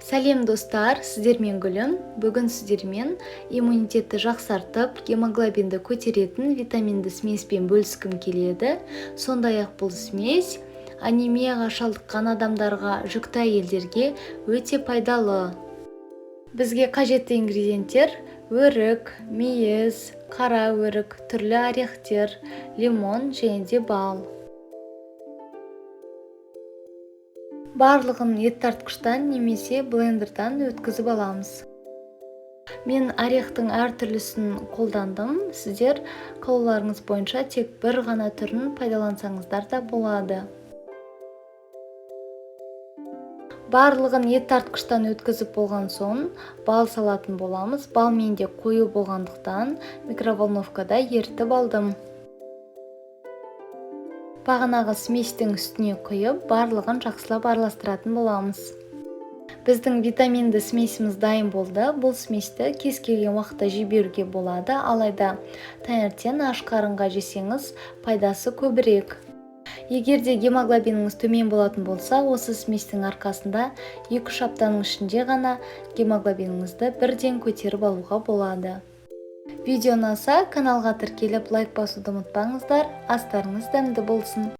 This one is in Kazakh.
Сәлем достар, сіздермен Гүлім. Бүгін сіздермен иммунитетті жақсартып, гемоглобинді көтеретін витаминді смеспен бөліскім келеді. Сондай-ақ бұл смес анемияға шалдыққан адамдарға, жүкті әйелдерге өте пайдалы. Бізге қажетті ингредиенттер: өрік, мейіз, қара өрік, түрлі орехтер, лимон және де бал. Барлығын ет тартқыштан немесе блендердан өткізіп аламыз. Мен орехтың әртүрлісін қолдандым. Сіздер қалауларыңыз бойынша тек бір ғана түрін пайдалансаңыздар да болады. Барлығын ет тартқыштан өткізіп болған соң бал салатын боламыз. Бал менде қою болғандықтан микроволновкада ерітіп алдым. Бағанағы сместің үстіне құйып, барлығын жақсылап араластыратын боламыз. Біздің витаминді смесіміз дайын болды. Бұл сместі кез келген уақытта жей болады, алайда таңертең аш қарынға жесеңіз, пайдасы көбірек. Егер де гемоглобиніңіз төмен болатын болса, осы сместің арқасында 2-3 аптаның ішінде ғана гемоглобиніңізді бірден көтеріп алуға болады. Видео ұнаса, каналға тіркеліп лайк басуды ұмытпаңыздар. Астарыңыз дәмді болсын.